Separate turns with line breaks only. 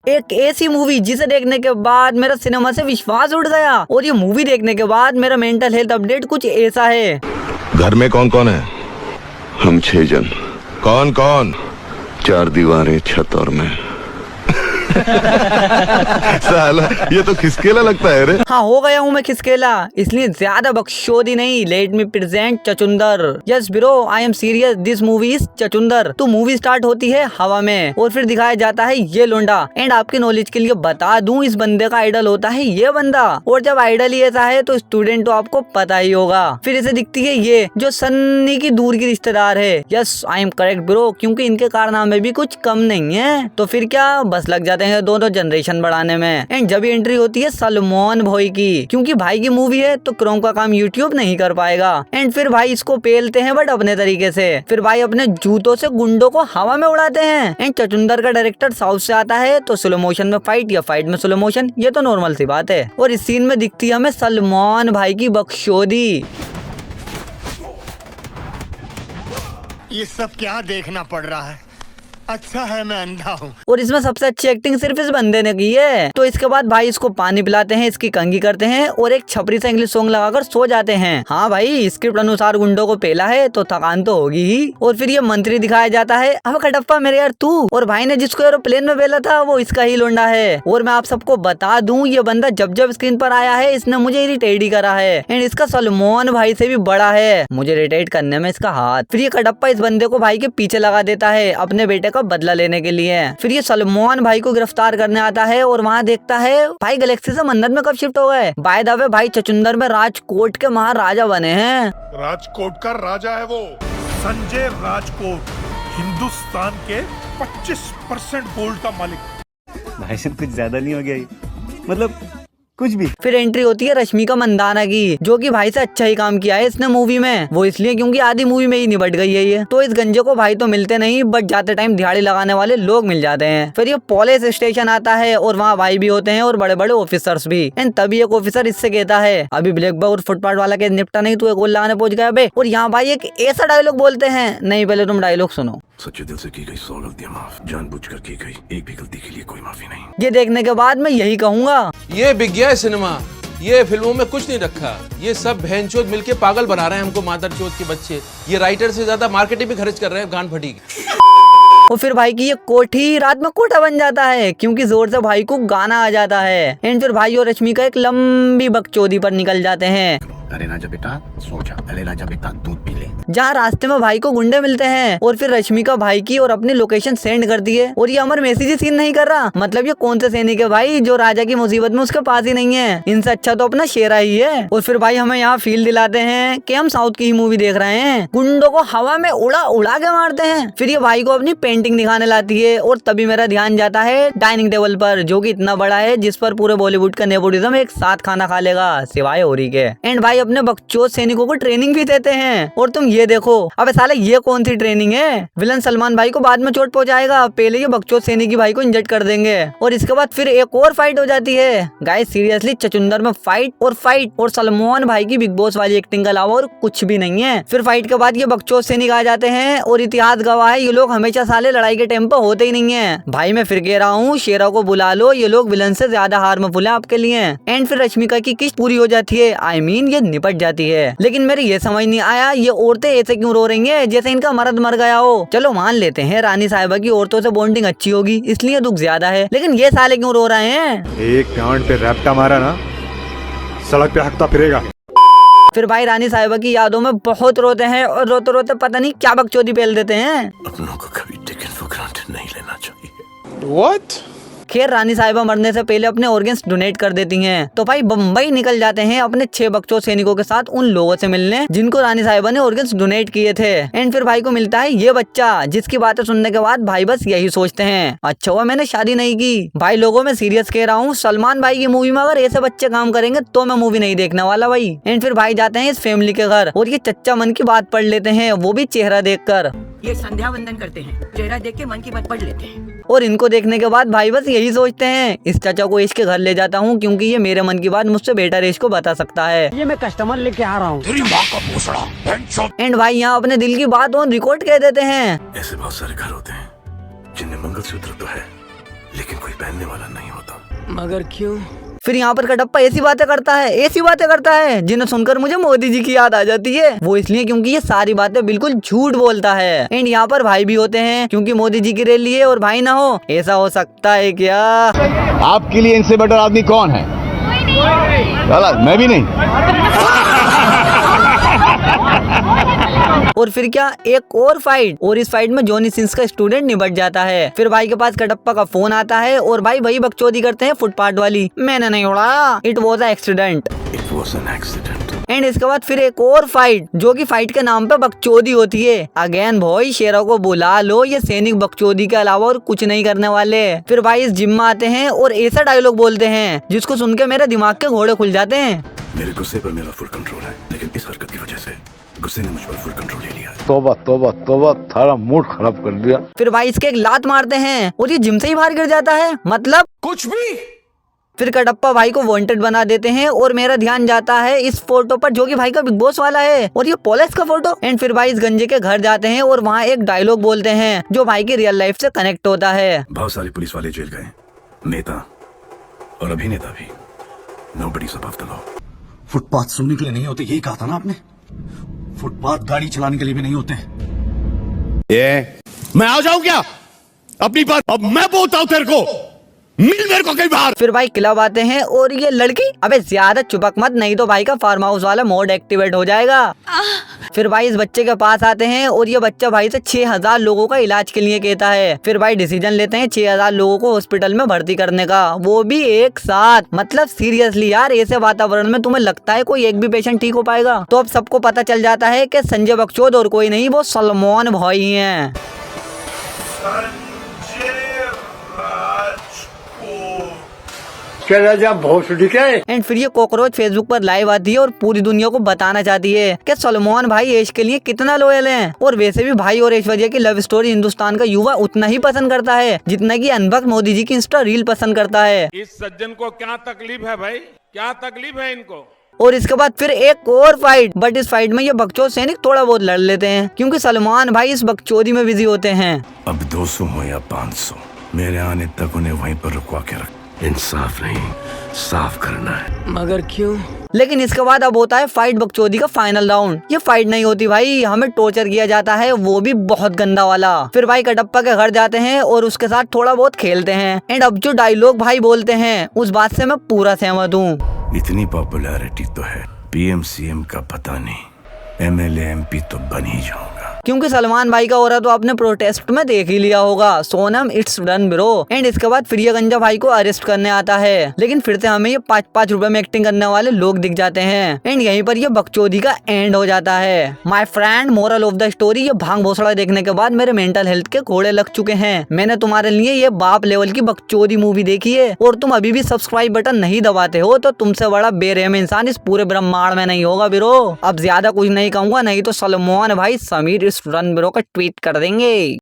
एक ऐसी मूवी जिसे देखने के बाद मेरा सिनेमा से विश्वास उठ गया, और ये मूवी देखने के बाद मेरा मेंटल हेल्थ अपडेट कुछ ऐसा है।
घर में कौन कौन है?
हम 6 जन।
कौन कौन?
4 दीवारें, छत और मैं।
साला ये तो खिसकेला लगता है रे।
हाँ, हो गया हूँ मैं खिसकेला, इसलिए ज्यादा बकचोदी नहीं। Let me present Chachundar. Yes bro, I am serious, this movie is Chachundar. तो मूवी स्टार्ट होती है हवा में और फिर दिखाया जाता है ये लोंडा। एंड आपके नॉलेज के लिए बता दूं, इस बंदे का आइडल होता है ये बंदा। और जब आइडल ही ऐसा है तो स्टूडेंट तो आपको पता ही होगा। फिर इसे दिखती है ये जो सन्नी की दूर की रिश्तेदार है। Yes, I am correct bro, क्योंकि इनके कारनामे भी कुछ कम नहीं है। तो फिर क्या, बस लग जाते हैं दोनों जनरेशन बढ़ाने में। एंड जब एंट्री होती है सलमान भाई की, क्योंकि भाई की मूवी है तो क्रोम का काम यूट्यूब नहीं कर पाएगा। एंड फिर भाई इसको पेलते हैं बट अपने तरीके से। फिर भाई अपने जूतों से गुंडों को हवा में उड़ाते हैं। एंड चचुंदर का डायरेक्टर साउथ से आता है तो स्लो मोशन में फाइट या फाइट में स्लो मोशन, ये तो नॉर्मल सी बात है। और इस सीन में दिखती है हमें सलमान भाई की बकचोदी।
ये सब क्या देखना पड़ रहा है? अच्छा है मैं अंधा हूँ।
और इसमें सबसे अच्छी एक्टिंग सिर्फ इस बंदे ने की है। तो इसके बाद भाई इसको पानी पिलाते हैं, इसकी कंघी करते हैं और एक छपरी से इंग्लिश सॉन्ग लगाकर सो जाते हैं। हाँ भाई, स्क्रिप्ट अनुसार गुंडों को पेला है तो थकान तो होगी ही। और फिर ये मंत्री दिखाया जाता है, अब खटप्पा मेरे यार तू। और भाई ने जिसको एरोप्लेन में पेला था वो इसका ही लोंडा है। और मैं आप सबको बता दूं, ये बंदा जब जब स्क्रीन पर आया है इसने मुझे इरिटेट ही करा है। एंड इसका सलमान भाई से भी बड़ा है मुझे इरिटेट करने में इसका हाथ। फिर ये खटप्पा इस बंदे को भाई के पीछे लगा देता है अपने बेटे का बदला लेने के लिए। फिर ये सलमान भाई को गिरफ्तार करने आता है और वहाँ देखता है भाई गैलेक्सी से मंदिर में कब शिफ्ट हो गए। बाय द वे भाई चचुंदर में राजकोट के महाराजा बने हैं।
राजकोट का राजा है वो संजय राजकोट, हिंदुस्तान के 25% गोल्ड का मालिक।
भाई साहब कुछ ज्यादा नहीं हो गया ये? मतलब कुछ भी।
फिर एंट्री होती है रश्मिका मंदाना की, जो कि भाई से अच्छा ही काम किया है इसने मूवी में। वो इसलिए क्योंकि आधी मूवी में ही निपट गई है ये। तो इस गंजे को भाई तो मिलते नहीं, बट जाते टाइम दिहाड़ी लगाने वाले लोग मिल जाते हैं। फिर ये पुलिस स्टेशन आता है और वहाँ भाई भी होते हैं और बड़े बड़े ऑफिसर्स भी। एंड तभी एक ऑफिसर इससे कहता है, अभी ब्लैक बक और फुटपाथ वाला के निपटा नहीं तू एक गोल लगाने पहुंच गया बे। और यहाँ भाई एक ऐसा डायलॉग बोलते हैं, नहीं पहले तुम डायलॉग सुनो।
सच्चे दिल से की गई 100 गलतियां माफ, जानबूझकर की गई एक भी गलती के लिए कोई माफी नहीं।
ये देखने के बाद मैं यही कहूंगा,
ये बिक गया है सिनेमा। ये फिल्मों में कुछ नहीं रखा, ये सब बहनचोद मिलके पागल बना रहे हैं हमको, मादरचोद के बच्चे। ये राइटर से ज्यादा मार्केटिंग भी खर्च कर रहे हैं गान फटी।
और फिर भाई की ये कोठी रात में कोठा बन जाता है क्योंकि जोर से भाई को गाना आ जाता है। एंड फिर भाई और रश्मिका एक लंबी बकचोदी पर निकल जाते हैं।
अरे राजा बेटा सो जा, अरे राजा बेटा दूध पी ले।
जहाँ रास्ते में भाई को गुंडे मिलते हैं और फिर रश्मिका भाई की और अपनी लोकेशन सेंड करती है। और ये अमर मैसेज सीन नहीं कर रहा, मतलब ये कौन से सैनिक है भाई जो राजा की मुसीबत में उसके पास ही नहीं है। इनसे अच्छा तो अपना शेरा ही है। और फिर भाई हमें यहाँ फील दिलाते हैं कि हम साउथ की ही मूवी देख रहे हैं। गुंडों को हवा में उड़ा उड़ा के मारते हैं। फिर ये भाई को अपनी पेंटिंग दिखाने लाती है और तभी मेरा ध्यान जाता है डाइनिंग टेबल पर, जो कि इतना बड़ा है जिस पर पूरे बॉलीवुड का नेपोटिज्म एक साथ खाना खा लेगा सिवाय होरी के। एंड भाई अपने बकचोद सैनिकों को ट्रेनिंग भी देते हैं। और तुम ये देखो, अबे साले ये कौन सी ट्रेनिंग है? विलन सलमान भाई को बाद में चोट पहुंचाएगा, पहले ये बकचोद सैनिक भाई को इंजर्ड कर देंगे। और इसके बाद फिर एक और फाइट हो जाती है। गाइस सीरियसली चचुंदर में फाइट और सलमान भाई की बिग बॉस वाली एक्टिंग के अलावा और कुछ भी नहीं है। फिर फाइट के बाद ये बकचोद सैनिक आ जाते हैं और इतिहास गवाह है ये लोग हमेशा साले लड़ाई के टाइम पर होते ही नहीं है। भाई मैं फिर कह रहा हूँ शेरा को बुला लो, ये लोग विलन से ज्यादा हार्मफुल है आपके लिए। एंड फिर रश्मिका की किस्त पूरी हो जाती है, आई मीन ये निपट जाती है। लेकिन मेरे ये समझ नहीं आया ये औरतें ऐसे क्यों रो रही हैं जैसे इनका मर्द मर गया हो। चलो मान लेते हैं रानी साहिबा की औरतों से बॉन्डिंग अच्छी होगी इसलिए दुख ज्यादा है, लेकिन ये साले क्यों रो रहे हैं?
एक गांड पे रैप्टा मारा ना, सड़क पे हकता फिरेगा।
फिर भाई रानी साहिबा की यादों में बहुत रोते हैं और रोते रोते पता नहीं क्या बकचोदी पेल देते हैं।
अपनों को कभी टेकन फॉर ग्रांटेड नहीं लेना चाहिए।
व्हाट?
खैर रानी साहिबा मरने से पहले अपने ऑर्गन्स डोनेट कर देती हैं। तो भाई बम्बई निकल जाते हैं अपने 6 बकचोद सैनिकों के साथ उन लोगों से मिलने जिनको रानी साहिबा ने ऑर्गन्स डोनेट किए थे। एंड फिर भाई को मिलता है ये बच्चा, जिसकी बातें सुनने के बाद भाई बस यही सोचते हैं, अच्छा हुआ मैंने शादी नहीं की। भाई लोगों में सीरियस कह रहा हूँ, सलमान भाई की मूवी में अगर ऐसे बच्चे काम करेंगे तो मैं मूवी नहीं देखने वाला भाई। एंड फिर भाई जाते हैं इस फैमिली के घर और ये चच्चा मन की बात पढ़ लेते हैं, वो भी चेहरा देखकर।
ये संध्या वंदन करते हैं, चेहरा देख के मन की बात पढ़ लेते हैं।
और इनको देखने के बाद भाई बस यही सोचते हैं, इस चाचा को इसके घर ले जाता हूँ क्योंकि ये मेरे मन की बात मुझसे बेटर इसको बता सकता है।
ये मैं कस्टमर लेके आ रहा हूँ।
एंड भाई यहाँ अपने दिल की बात ऑन रिकॉर्ड कह देते हैं।
ऐसे बहुत सारे घर होते हैं जिनमें मंगलसूत्र तो है लेकिन कोई पहनने वाला नहीं होता।
मगर क्यों?
फिर यहाँ पर कटप्पा ऐसी बातें करता है जिन्हें सुनकर मुझे मोदी जी की याद आ जाती है। वो इसलिए क्योंकि ये सारी बातें बिल्कुल झूठ बोलता है। एंड यहाँ पर भाई भी होते हैं क्योंकि मोदी जी की रैली है और भाई ना हो, ऐसा हो सकता है क्या?
आपके लिए इनसे बेटर आदमी कौन है? गलत, मैं भी नहीं।
और फिर क्या, एक और फाइट, और इस फाइट में जॉनी सिंस का स्टूडेंट निपट जाता है। फिर भाई के पास कटप्पा का फोन आता है और भाई वही बकचोदी करते हैं फुटपाथ वाली, मैंने नहीं उड़ाया, it was accident.
It was an accident.
And इसके बाद फिर एक और फाइट, जो कि फाइट के नाम पे बकचोदी होती है। अगेन भाई शेरों को बुला लो, ये सैनिक बकचोदी के अलावा और कुछ नहीं करने वाले। फिर भाई इस जिम में आते हैं और ऐसा डायलॉग बोलते हैं जिसको सुन के मेरे दिमाग के घोड़े खुल जाते हैं।
मेरे गुस्से पर मेरा फुल कंट्रोल है, लेकिन इस हरकत की वजह से गुस्से ने मुझ पर फुल कंट्रोल ले लिया है।
तोबा तोबा तोबा, थारा मूड खराब कर दिया।
फिर भाई इसके एक लात मारते हैं और ये जिम से ही बाहर गिर जाता है, मतलब
कुछ भी।
फिर कटप्पा भाई को वांटेड बना देते हैं और मेरा ध्यान जाता है इस फोटो पर जो कि भाई का बिग बॉस वाला है, और ये पोलेक्स का फोटो। एंड फिर भाई इस गंजे के घर जाते हैं और वहाँ एक डायलॉग बोलते हैं जो भाई की रियल लाइफ से कनेक्ट होता है।
बहुत सारे पुलिस वाले जेल गए, नेता और अभिनेता भी। Nobody's above the law.
Footpath सुनने के लिए नहीं होते, यही कहा था ना आपने? फुटपाथ गाड़ी चलाने के लिए भी नहीं होते।
मैं आ जाऊं क्या अपनी बात? अब मैं बोलता हूं तेरे को, मिल मेरे को कई बार।
फिर भाई क्लब आते हैं और ये लड़की, अबे ज्यादा चुपक मत, नहीं तो भाई का फार्म हाउस वाला मोड एक्टिवेट हो जाएगा। फिर भाई इस बच्चे के पास आते हैं और ये बच्चा भाई से 6000 लोगों का इलाज के लिए कहता है। फिर भाई डिसीजन लेते हैं 6000 लोगों को हॉस्पिटल में भर्ती करने का, वो भी एक साथ। मतलब सीरियसली यार, ऐसे वातावरण में तुम्हें लगता है कोई एक भी पेशेंट ठीक हो पाएगा? तो अब सबको पता चल जाता है कि संजय बकचोद और कोई नहीं, वो सलमान भाई हैं। एंड फिर ये कॉकरोच फेसबुक पर लाइव आती है और पूरी दुनिया को बताना चाहती है कि सलमान भाई ऐश के लिए कितना लॉयल हैं। और वैसे भी भाई और ऐश्वर्या की लव स्टोरी हिंदुस्तान का युवा उतना ही पसंद करता है जितना कि अनभक्त मोदी जी की इंस्टा रील पसंद करता है।
इस सज्जन को क्या तकलीफ है भाई, क्या तकलीफ है इनको?
और इसके बाद फिर एक और फाइट, बट इस फाइट में ये बकचोद सैनिक थोड़ा बहुत लड़ लेते हैं क्योंकि सलमान भाई इस बकचोदी में बिजी होते हैं।
अब 200 हो या 500, मेरे आने तक उन्हें वहीं पर रुकवा के रख। इंसाफ नहीं, साफ करना है।
मगर क्यों?
लेकिन इसके बाद अब होता है फाइट बकचोदी का फाइनल राउंड। ये फाइट नहीं होती भाई, हमें टॉर्चर किया जाता है, वो भी बहुत गंदा वाला। फिर भाई कटप्पा के घर जाते हैं और उसके साथ थोड़ा बहुत खेलते हैं। एंड अब जो डायलॉग भाई बोलते हैं उस बात से मैं पूरा सहमत हूँ।
इतनी पॉपुलैरिटी तो है, पीएम सीएम का पता नहीं, एमएलए एमपी तो बन ही जाऊंगा।
क्योंकि सलमान भाई का हो रहा तो आपने प्रोटेस्ट में देख ही लिया होगा, Sonam it's done bro. And इसके बाद फिर ये गंजा भाई को अरेस्ट करने आता है, लेकिन फिर से हमें ये 5-5 रुपए में एक्टिंग करने वाले लोग दिख जाते हैं। एंड यहीं पर ये बकचोदी का एंड हो जाता है। My friend, moral of the story, ये भांग भोसड़ा देखने के बाद मेरे मेंटल हेल्थ के घोड़े लग चुके हैं। मैंने तुम्हारे लिए ये बाप लेवल की बकचोदी मूवी देखी है और तुम अभी भी सब्सक्राइब बटन नहीं दबाते हो तो तुमसे बड़ा बेरहम इंसान इस पूरे ब्रह्मांड में नहीं होगा ब्रो। अब ज्यादा कुछ नहीं कहूंगा, नहीं तो सलमान भाई समीर इस रन ब्रो का ट्वीट कर देंगे।